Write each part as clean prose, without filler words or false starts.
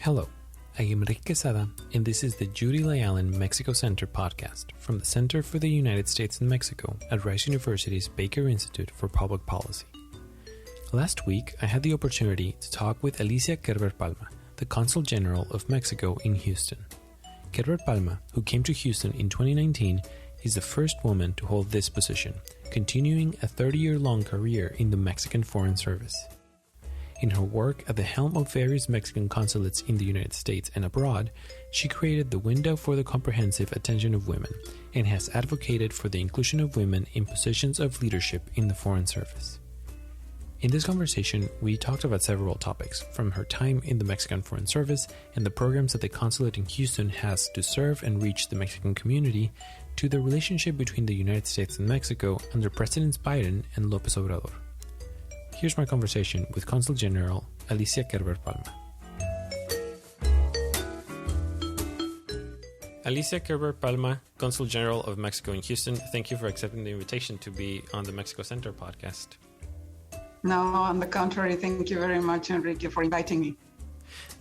Hello, I am Enrique Quesada, and this is the Judy Lay Allen Mexico Center podcast from the Center for the United States and Mexico at Rice University's Baker Institute for Public Policy. Last week, I had the opportunity to talk with Alicia Kerber Palma, the Consul General of Mexico in Houston. Kerber Palma, who came to Houston in 2019, is the first woman to hold this position, continuing a 30-year-long career in the Mexican Foreign Service. In her work at the helm of various Mexican consulates in the United States and abroad, she created the window for the comprehensive attention of women and has advocated for the inclusion of women in positions of leadership in the Foreign Service. In this conversation, we talked about several topics, from her time in the Mexican Foreign Service and the programs that the consulate in Houston has to serve and reach the Mexican community, to the relationship between the United States and Mexico under Presidents Biden and López Obrador. Here's my conversation with Consul General Alicia Kerber Palma. Alicia Kerber Palma, Consul General of Mexico in Houston, thank you for accepting the invitation to be on the Mexico Center podcast. No, on the contrary, thank you very much, Enrique, for inviting me.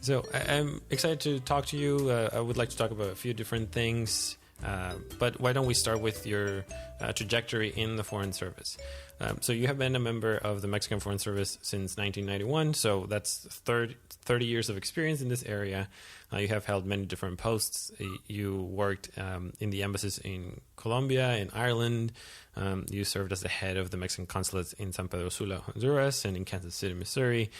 So I'm excited to talk to you. I would like to talk about a few different things, but why don't we start with your trajectory in the Foreign Service? So you have been a member of the Mexican Foreign Service since 1991, so that's 30 years of experience in this area. You have held many different posts. You worked in the embassies in Colombia, in Ireland. You served as the head of the Mexican consulates in San Pedro Sula, Honduras, and in Kansas City, Missouri.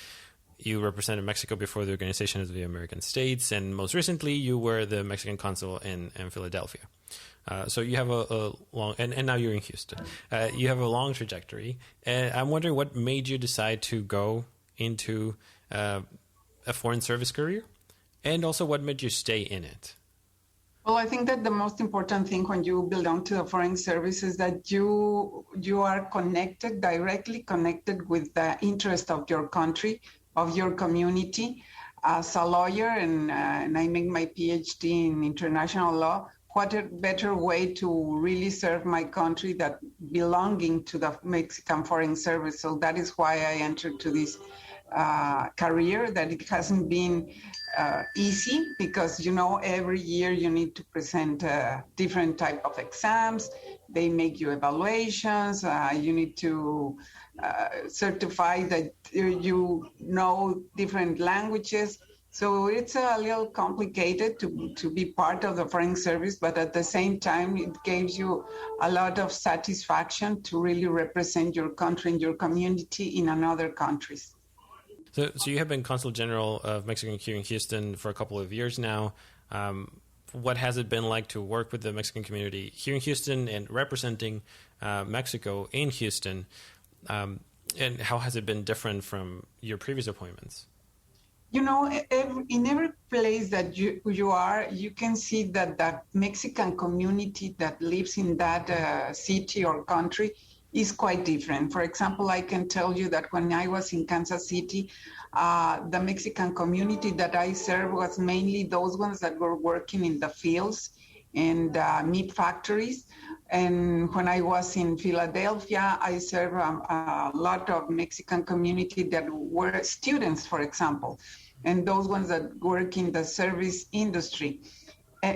You represented Mexico before the Organization of the American States, and most recently, you were the Mexican consul in Philadelphia. So you have a long, and now you're in Houston. You have a long trajectory, and I'm wondering what made you decide to go into a foreign service career, and also what made you stay in it. Well, I think that the most important thing when you belong to the foreign service is that you are directly connected with the interest of your country, of your community. As a lawyer, and I make my PhD in international law, what a better way to really serve my country than belonging to the Mexican Foreign Service. So that is why I entered to this career, that it hasn't been easy because, every year you need to present different type of exams. They make you evaluations. You need to certify that you know different languages. So it's a little complicated to be part of the foreign service, but at the same time, it gives you a lot of satisfaction to really represent your country and your community in another countries. So you have been Consul General of Mexico here in Houston for a couple of years now. What has it been like to work with the Mexican community here in Houston and representing Mexico in Houston? And how has it been different from your previous appointments? In every place that you are, you can see that the Mexican community that lives in that city or country is quite different. For example, I can tell you that when I was in Kansas City, the Mexican community that I served was mainly those ones that were working in the fields and meat factories. And when I was in Philadelphia, I served a lot of Mexican community that were students, for example, and those ones that work in the service industry.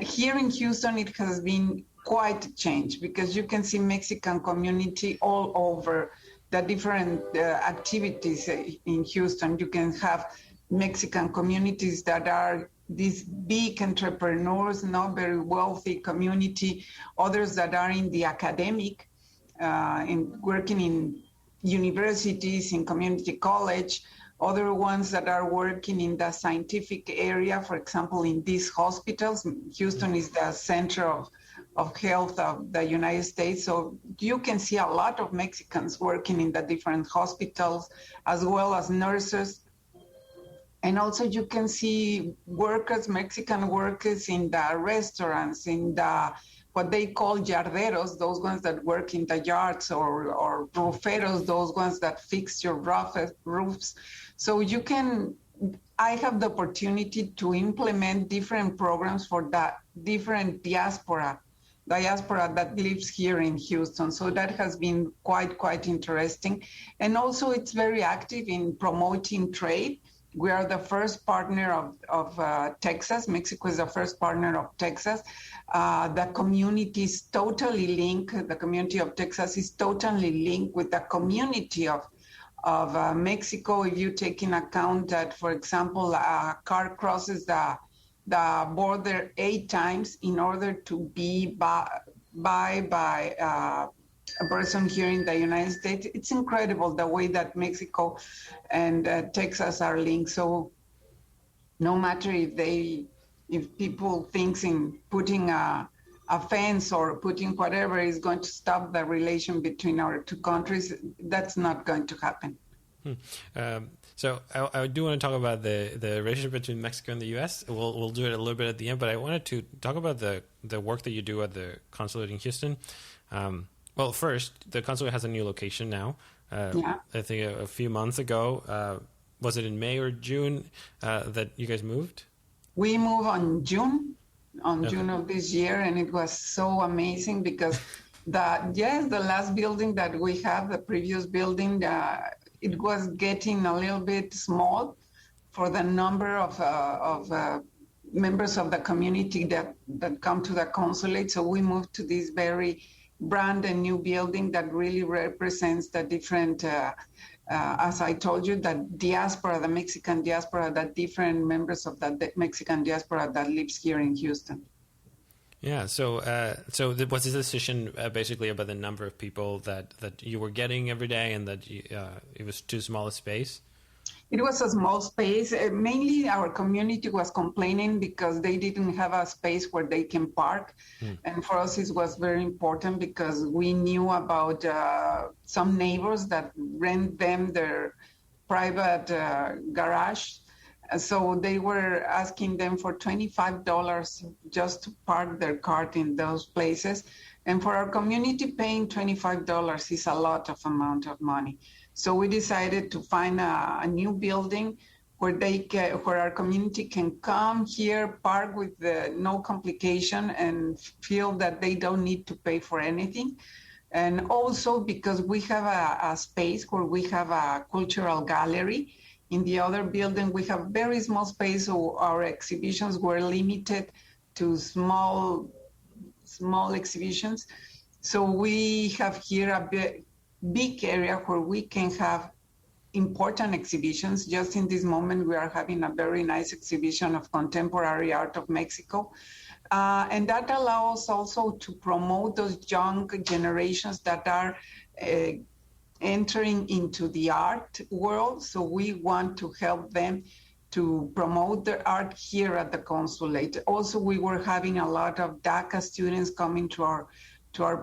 Here in Houston, it has been quite a change because you can see Mexican community all over the different activities in Houston. You can have Mexican communities that are these big entrepreneurs, not very wealthy community, others that are in the academic, working in universities, in community college, other ones that are working in the scientific area, for example, in these hospitals. Houston is the center of health of the United States. So you can see a lot of Mexicans working in the different hospitals, as well as nurses. And also you can see Mexican workers in the restaurants, in the what they call yarderos, those ones that work in the yards, or rooferos, those ones that fix your roofs. So I have the opportunity to implement different programs for that different diaspora that lives here in Houston. So that has been quite interesting. And also it's very active in promoting trade. We are the first partner of Texas. Mexico is the first partner of Texas. The community is totally linked. The community of Texas is totally linked with the community of Mexico. If you take in account that, for example, a car crosses the border 8 times in order to be by a person here in the United States. It's incredible the way that Mexico and Texas are linked. So no matter if people thinks in putting a fence or putting whatever is going to stop the relation between our two countries, that's not going to happen. So I do want to talk about the relationship between Mexico and the U.S. We'll do it a little bit at the end, but I wanted to talk about the work that you do at the Consulate in Houston. Well, first, the Consulate has a new location now. I think a few months ago. Was it in May or June that you guys moved? We moved on June of this year, and it was so amazing because the last building that we have, the previous building, it was getting a little bit small for the number of members of the community that come to the Consulate. So we moved to this very brand and new building that really represents the different, as I told you, the diaspora, the Mexican diaspora, the different members of the Mexican diaspora that lives here in Houston. Yeah. So was this decision basically about the number of people that you were getting every day, and that it was too small a space? It was a small space. Mainly our community was complaining because they didn't have a space where they can park. And for us, it was very important because we knew about some neighbors that rent them their private garage. So they were asking them for $25 just to park their car in those places. And for our community, paying $25 is a lot of amount of money. So we decided to find a new building where where our community can come here, park with no complication, and feel that they don't need to pay for anything. And also because we have a space where we have a cultural gallery. In the other building, we have very small space, so our exhibitions were limited to small exhibitions. So we have here a big area where we can have important exhibitions. Just in this moment, we are having a very nice exhibition of contemporary art of Mexico. And that allows also to promote those young generations that are entering into the art world. So we want to help them to promote their art here at the Consulate. Also, we were having a lot of DACA students coming to our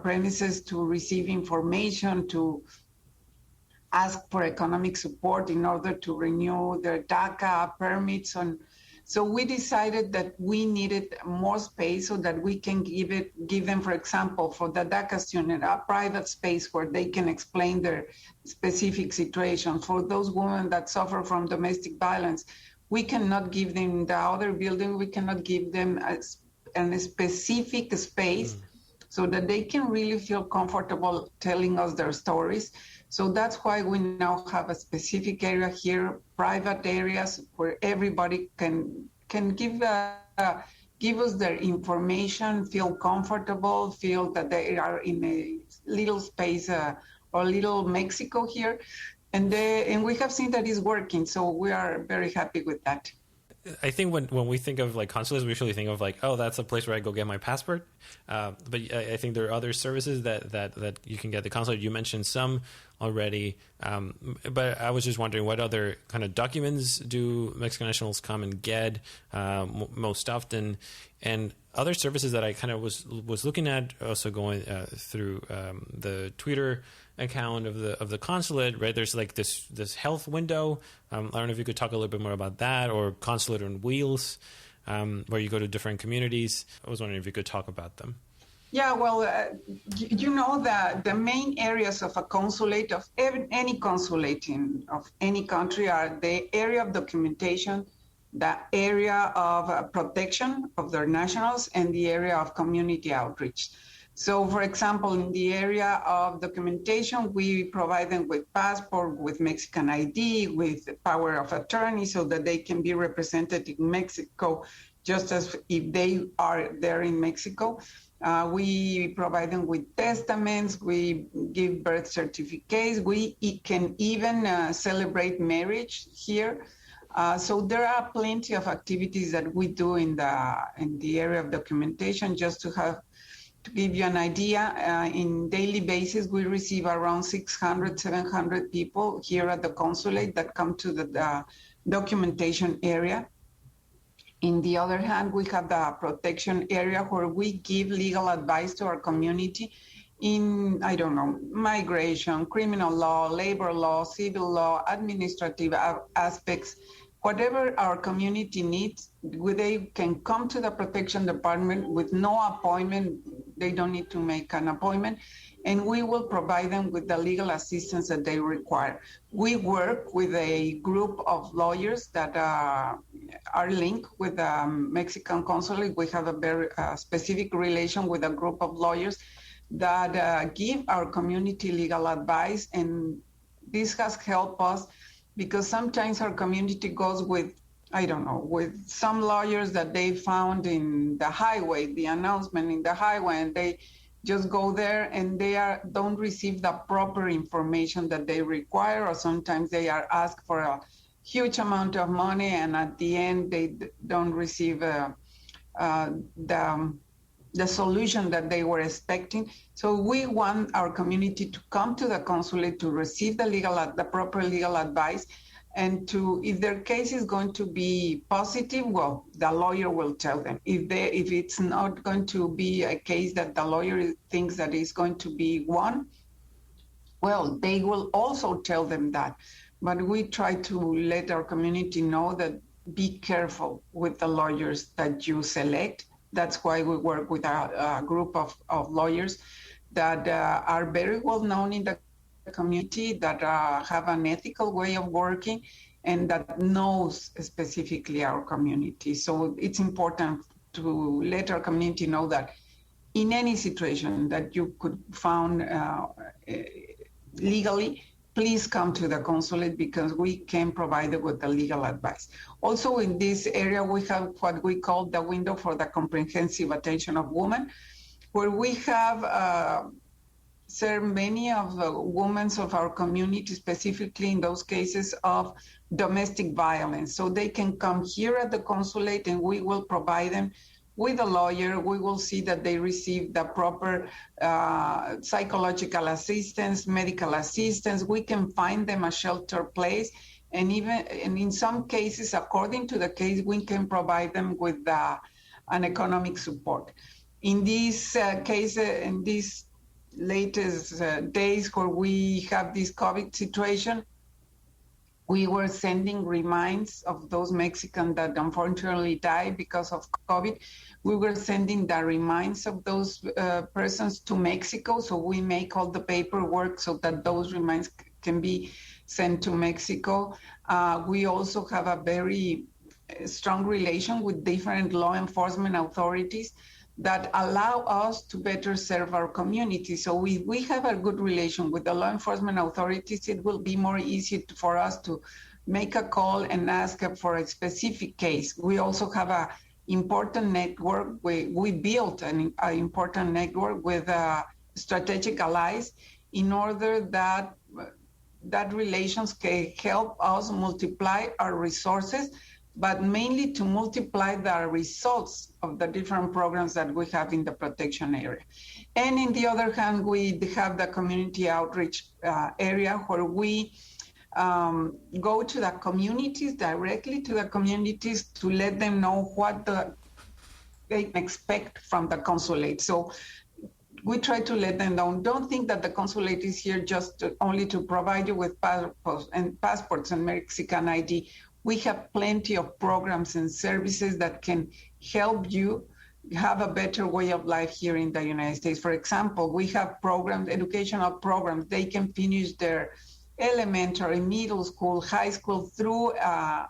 premises to receive information, to ask for economic support in order to renew their DACA permits. So we decided that we needed more space so that we can give them, for example, for the DACA student, a private space where they can explain their specific situation. For those women that suffer from domestic violence, we cannot give them the other building. We cannot give them a specific space so that they can really feel comfortable telling us their stories. So that's why we now have a specific area here, private areas where everybody can give us their information, feel comfortable, feel that they are in a little space or little Mexico here. And we have seen that it's working. So we are very happy with that. I think when we think of like consulates, we usually think of like, oh, that's a place where I go get my passport. But I think there are other services that you can get at the consulate. You mentioned some already, but I was just wondering what other kind of documents do Mexican nationals come and get most often, and other services that I kind of was looking at, also going through the Twitter account of the consulate, right? There's like this health window. I don't know if you could talk a little bit more about that, or Consulate on Wheels, where you go to different communities. I was wondering if you could talk about them. Yeah, well, you know that the main areas of a consulate, of any consulate of any country, are the area of documentation, the area of protection of their nationals, and the area of community outreach. So, for example, in the area of documentation, we provide them with passport, with Mexican ID, with power of attorney, so that they can be represented in Mexico, just as if they are there in Mexico. We provide them with testaments, we give birth certificates, we can even celebrate marriage here. So there are plenty of activities that we do in the area of documentation. Just to give you an idea, in daily basis, we receive around 600, 700 people here at the consulate that come to the documentation area. In the other hand, we have the protection area where we give legal advice to our community in, migration, criminal law, labor law, civil law, administrative aspects. Whatever our community needs, they can come to the protection department with no appointment. They don't need to make an appointment, and we will provide them with the legal assistance that they require. We work with a group of lawyers that are linked with the Mexican consulate. We have a very specific relation with a group of lawyers that give our community legal advice, and this has helped us because sometimes our community goes with some lawyers that they found in the highway, the announcement in the highway, and they just go there and they don't receive the proper information that they require, or sometimes they are asked for a huge amount of money, and at the end they don't receive the solution that they were expecting. So we want our community to come to the consulate to receive the proper legal advice, and if their case is going to be positive, well, the lawyer will tell them. If it's not going to be a case that the lawyer thinks that is going to be one, well, they will also tell them that. But we try to let our community know that be careful with the lawyers that you select. That's why we work with a group of lawyers that are very well known in the community, that have an ethical way of working, and that knows specifically our community. So it's important to let our community know that in any situation that you could found legally, please come to the consulate because we can provide you with the legal advice. Also in this area, we have what we call the window for the comprehensive attention of women, where we have served many of the women of our community, specifically in those cases of domestic violence. So they can come here at the consulate and we will provide them with a lawyer. We will see that they receive the proper psychological assistance, medical assistance. We can find them a shelter place. And in some cases, according to the case, we can provide them with an economic support. In this case, in these latest days where we have this COVID situation, we were sending reminds of those Mexicans that unfortunately died because of COVID. We were sending the reminds of those persons to Mexico. So we make all the paperwork so that those reminds can be sent to Mexico. We also have a very strong relation with different law enforcement authorities that allow us to better serve our community. So we have a good relation with the law enforcement authorities. It will be more easy for us to make a call and ask for a specific case. We also have an important network. We built an important network with strategic allies in order that relations can help us multiply our resources, but mainly to multiply the results of the different programs that we have in the protection area. And in the other hand, we have the community outreach area where we go to the communities, directly to the communities, to let them know what they expect from the consulate. So we try to let them know, don't think that the consulate is here just only to provide you with passports and Mexican ID. We have plenty of programs and services that can help you have a better way of life here in the United States. For example, we have programs, educational programs. They can finish their elementary, middle school, high school through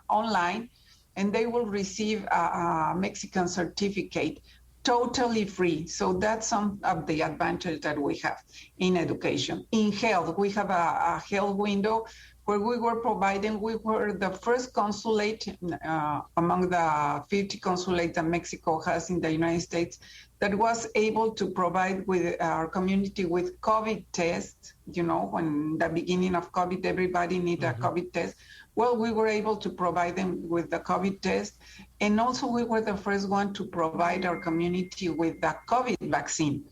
online, and they will receive a Mexican certificate totally free. So that's some of the advantage that we have in education. In health, we have a health window where we were the first consulate among the 50 consulates that Mexico has in the United States that was able to provide with our community with COVID tests. You know, when the beginning of COVID, everybody needed a COVID test. Well, we were able to provide them with the COVID test. And also we were the first one to provide our community with the COVID vaccine.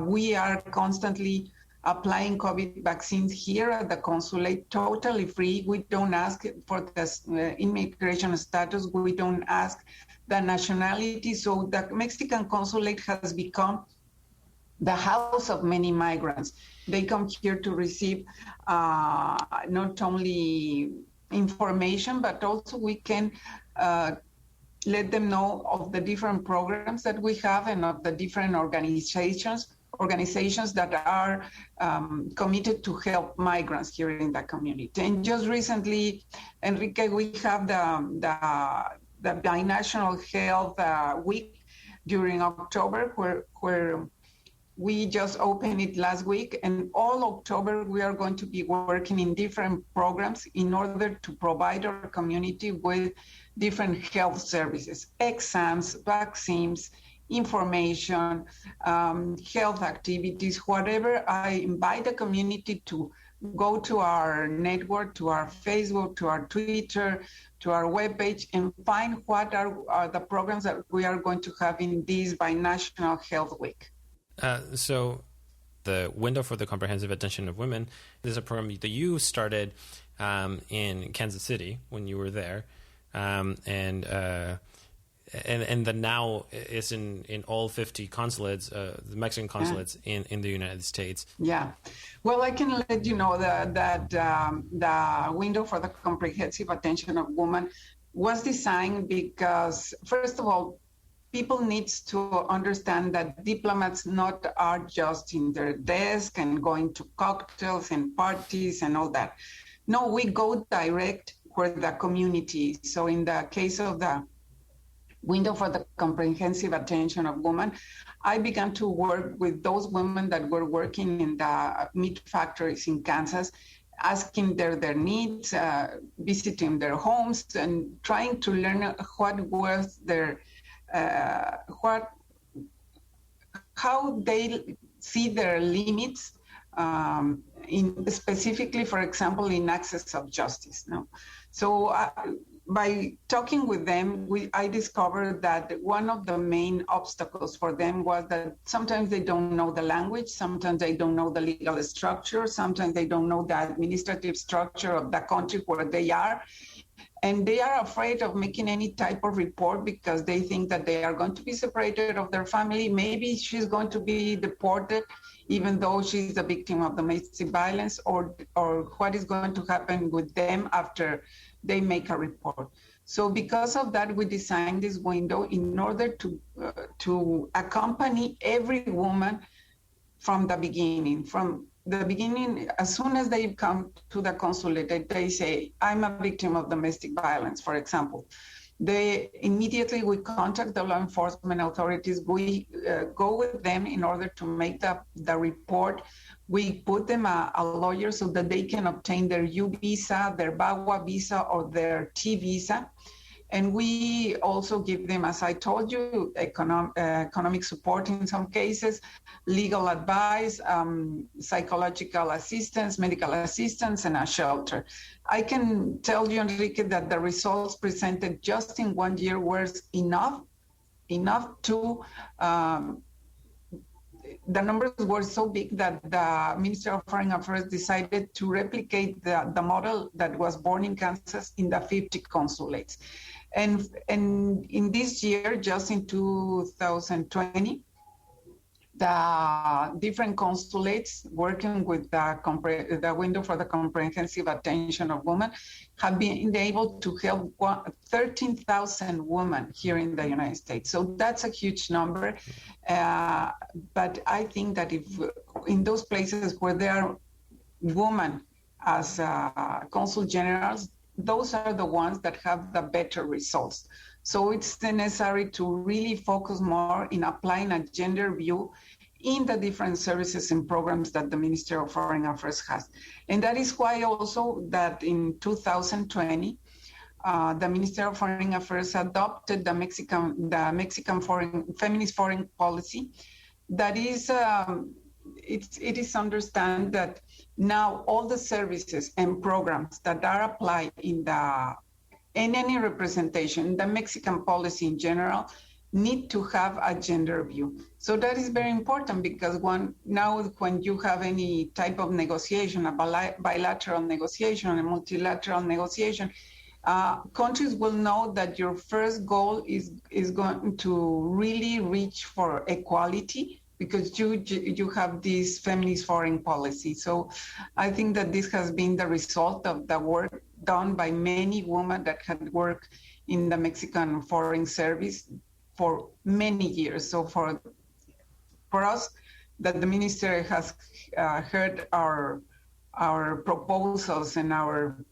We are constantly applying COVID vaccines here at the consulate, totally free. We don't ask for the immigration status. We don't ask the nationality. So the Mexican consulate has become the house of many migrants. They come here to receive not only information, but also we can let them know of the different programs that we have and of the different organizations that are committed to help migrants here in the community. And just recently, Enrique, we have the binational health week during October, where we just opened it last week, and all October we are going to be working in different programs in order to provide our community with different health services, exams, vaccines, information, health activities, whatever. I invite the community to go to our network, to our Facebook, to our Twitter, to our webpage, and find what are the programs that we are going to have in this binational health week. So the Window for the Comprehensive Attention of Women is a program that you started in Kansas City when you were there, and the now is in all 50 consulates, the Mexican consulates in the United States. Yeah. Well, I can let you know that the Window for the Comprehensive Attention of Women was designed because, first of all, people need to understand that diplomats not are just in their desk and going to cocktails and parties and all that. No, we go direct where the community is. So in the case of the Window for the Comprehensive Attention of Women, I began to work with those women that were working in the meat factories in Kansas, asking their needs, visiting their homes, and trying to learn what was their how they see their limits, specifically, for example, in access of justice. No? So by talking with them, I discovered that one of the main obstacles for them was that sometimes they don't know the language, sometimes they don't know the legal structure, sometimes they don't know the administrative structure of the country where they are. And they are afraid of making any type of report because they think that they are going to be separated of their family. Maybe she's going to be deported, even though she's a victim of domestic violence, or what is going to happen with them after they make a report. So because of that, we designed this window in order to accompany every woman from the beginning. From the beginning, as soon as they come to the consulate, they say, I'm a victim of domestic violence, for example. Immediately we contact the law enforcement authorities. We go with them in order to make the report. We put them a lawyer so that they can obtain their U visa, their BAGUA visa, or their T visa. And we also give them, as I told you, economic support in some cases, legal advice, psychological assistance, medical assistance, and a shelter. I can tell you, Enrique, that the results presented just in 1 year were enough to, the numbers were so big that the Ministry of Foreign Affairs decided to replicate the model that was born in Kansas in the 50 consulates. And in this year, just in 2020, the different consulates working with the Window for the Comprehensive Attention of Women have been able to help 13,000 women here in the United States. So that's a huge number. But I think that if in those places where there are women as consul generals, those are the ones that have the better results. So it's necessary to really focus more in applying a gender view in the different services and programs that the Ministry of Foreign Affairs has. And that is why also that in 2020, the Ministry of Foreign Affairs adopted the Mexican feminist foreign policy. That is, it is understand that now all the services and programs that are applied in any representation, the Mexican policy in general, need to have a gender view. So that is very important because when you have any type of negotiation, a bilateral negotiation, a multilateral negotiation, countries will know that your first goal is going to really reach for equality because you have this feminist foreign policy. So I think that this has been the result of the work done by many women that had worked in the Mexican Foreign Service for many years. So for us, that the minister has heard our proposals and our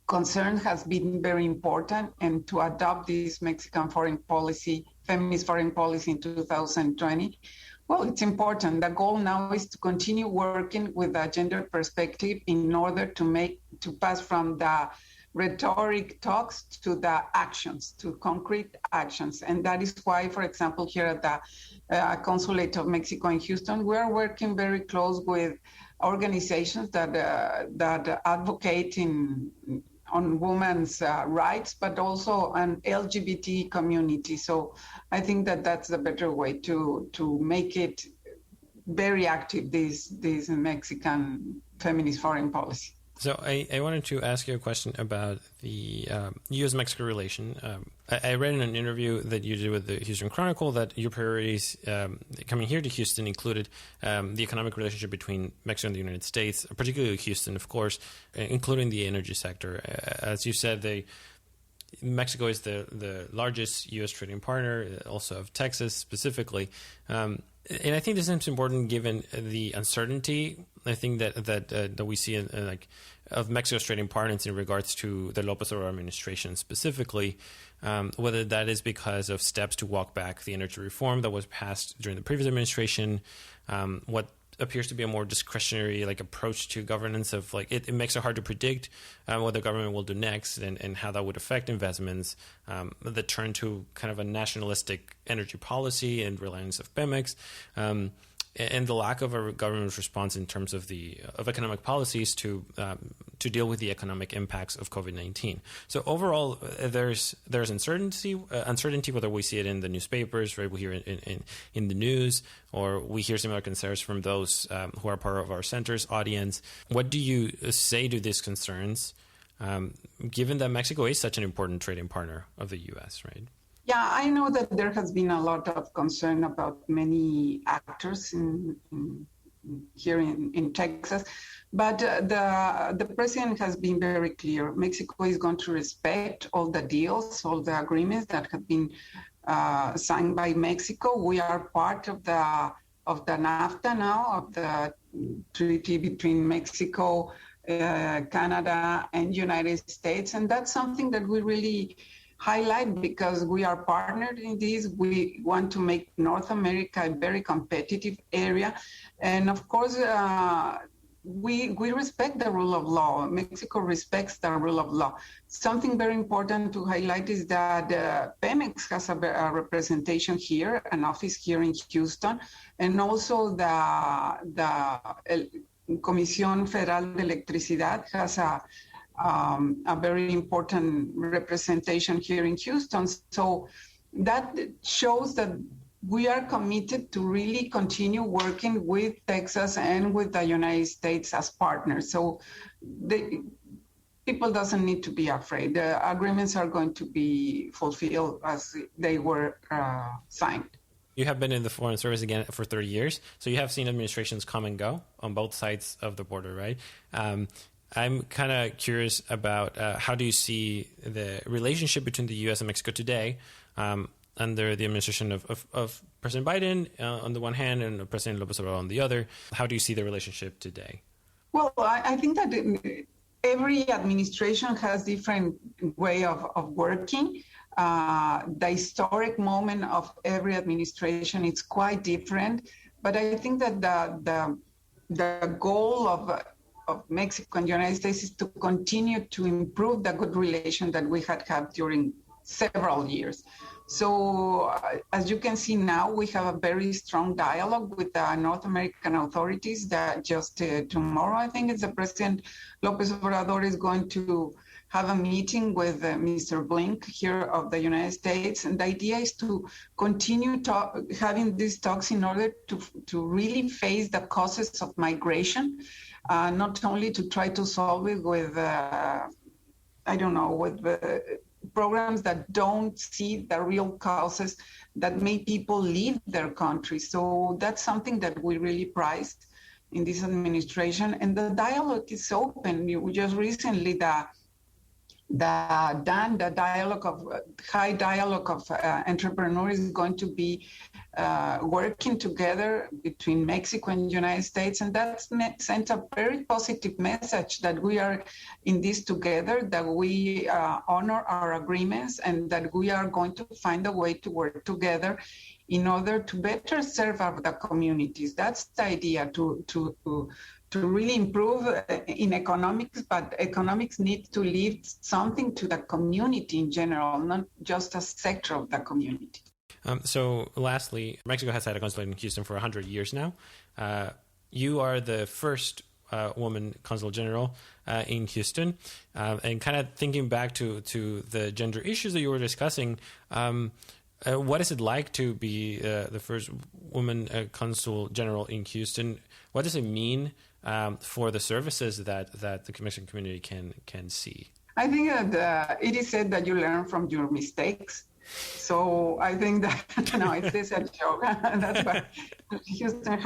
concern has been very important, and to adopt this Mexican foreign policy, feminist foreign policy in 2020, well, it's important. The goal now is to continue working with a gender perspective in order to pass from the rhetoric talks to the actions, to concrete actions. And that is why, for example, here at the Consulate of Mexico in Houston, we are working very close with organizations that advocate on women's rights, but also an LGBT community. So I think that that's a better way to make it very active, this Mexican feminist foreign policy. So I wanted to ask you a question about the U.S.-Mexico relation. I read in an interview that you did with the Houston Chronicle that your priorities coming here to Houston included the economic relationship between Mexico and the United States, particularly Houston, of course, including the energy sector. As you said, Mexico is the largest U.S. trading partner, also of Texas specifically. And I think this is important given the uncertainty, I think, that we see of Mexico's trading partners in regards to the López Obrador administration specifically, whether that is because of steps to walk back the energy reform that was passed during the previous administration, what appears to be a more discretionary approach to governance of it makes it hard to predict what the government will do next and how that would affect investments, the turn to kind of a nationalistic energy policy and reliance of Pemex, and the lack of a government response in terms of economic policies to deal with the economic impacts of COVID-19. So overall, there's uncertainty, whether we see it in the newspapers, right? We hear it in the news, or we hear similar concerns from those who are part of our center's audience. What do you say to these concerns, given that Mexico is such an important trading partner of the U.S., right? Yeah, I know that there has been a lot of concern about many actors here in Texas, but the president has been very clear. Mexico is going to respect all the deals, all the agreements that have been signed by Mexico. We are part of the NAFTA now, of the treaty between Mexico, Canada, and United States, and that's something that we really highlight because we are partnered in this. We want to make North America a very competitive area. And of course, we respect the rule of law. Mexico respects the rule of law. Something very important to highlight is that Pemex has a representation here, an office here in Houston, and also the Comisión Federal de Electricidad has a very important representation here in Houston. So that shows that we are committed to really continue working with Texas and with the United States as partners. So people doesn't need to be afraid. The agreements are going to be fulfilled as they were signed. You have been in the Foreign Service again for 30 years, so you have seen administrations come and go on both sides of the border, right? I'm kind of curious about how do you see the relationship between the U.S. and Mexico today under the administration of President Biden on the one hand and President López Obrador on the other? How do you see the relationship today? Well, I think that every administration has different way of working. The historic moment of every administration is quite different, but I think that the goal of Mexico and the United States is to continue to improve the good relation that we had during several years. So as you can see now, we have a very strong dialogue with the North American authorities that just tomorrow, I think it's the President López Obrador is going to have a meeting with Mr. Blink here of the United States. And the idea is to continue having these talks in order to really face the causes of migration, not only to try to solve it with, programs that don't see the real causes that make people leave their country. So that's something that we really prized in this administration. And the dialogue is open. We just recently, the high dialogue of entrepreneurs is going to be working together between Mexico and the United States, and that sent a very positive message that we are in this together, that we honor our agreements, and that we are going to find a way to work together in order to better serve the communities. That's the idea, to really improve in economics, but economics needs to leave something to the community in general, not just a sector of the community. So lastly, Mexico has had a consulate in Houston for 100 years now. You are the first woman consul general in Houston. And kind of thinking back to the gender issues that you were discussing, what is it like to be the first woman consul general in Houston? What does it mean for the services that the Mexican community can see? I think that it is said that you learn from your mistakes. So I think that, it's a joke. That's what Houston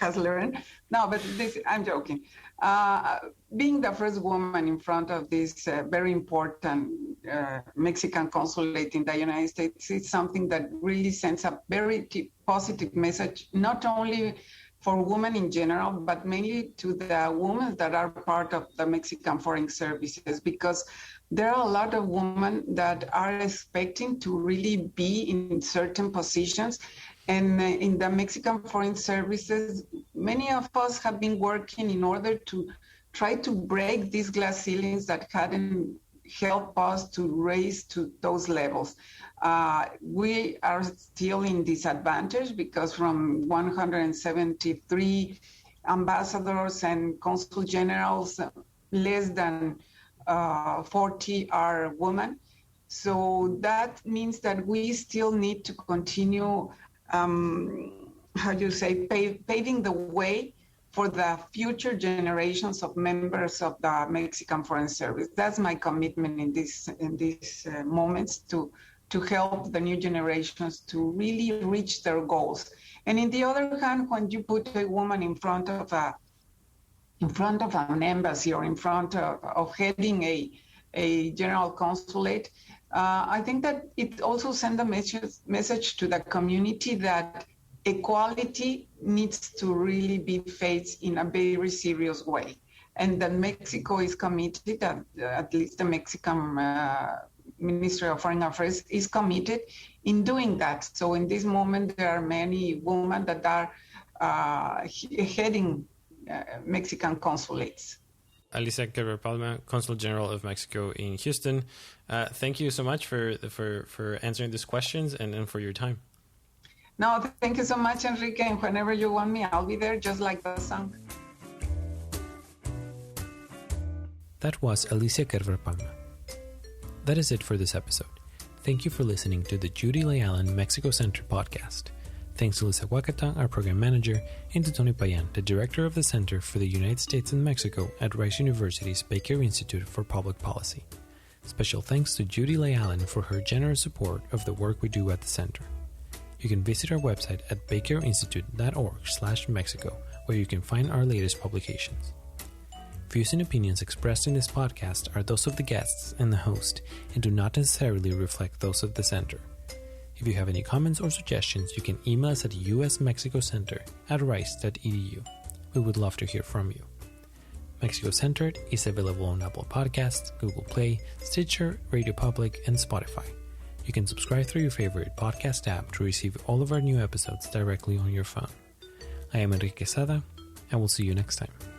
has learned. No, but I'm joking. Being the first woman in front of this very important Mexican consulate in the United States is something that really sends a very positive message, not only for women in general, but mainly to the women that are part of the Mexican Foreign Services, because there are a lot of women that are expecting to really be in certain positions. And in the Mexican Foreign Services, many of us have been working in order to try to break these glass ceilings that hadn't helped us to raise to those levels. We are still in disadvantage because from 173 ambassadors and consul generals, less than 40 are women. So that means that we still need to continue, paving the way for the future generations of members of the Mexican Foreign Service. That's my commitment in these moments, to help the new generations to really reach their goals. And in the other hand, when you put a woman in front of an embassy or in front of heading a general consulate, I think that it also sends a message to the community that equality needs to really be faced in a very serious way, and that Mexico is committed, at least the Mexican Ministry of Foreign Affairs is committed in doing that. So in this moment, there are many women that are heading Mexican consulates. Alicia Kerber Palma, Consul General of Mexico in Houston. Thank you so much for answering these questions and for your time. No, thank you so much, Enrique. And whenever you want me, I'll be there, just like the song. That was Alicia Kerber Palma. That is it for this episode. Thank you for listening to the Judy Lay Allen Mexico Center podcast. Thanks to Lisa Huacatang, our program manager, and to Tony Payan, the director of the Center for the United States and Mexico at Rice University's Baker Institute for Public Policy. Special thanks to Judy Lay Allen for her generous support of the work we do at the center. You can visit our website at bakerinstitute.org/Mexico, where you can find our latest publications. Views and opinions expressed in this podcast are those of the guests and the host and do not necessarily reflect those of the center. If you have any comments or suggestions, you can email us at usmexicocenter@rice.edu. We would love to hear from you. Mexico Centered is available on Apple Podcasts, Google Play, Stitcher, Radio Public, and Spotify. You can subscribe through your favorite podcast app to receive all of our new episodes directly on your phone. I am Enrique Quesada, and we'll see you next time.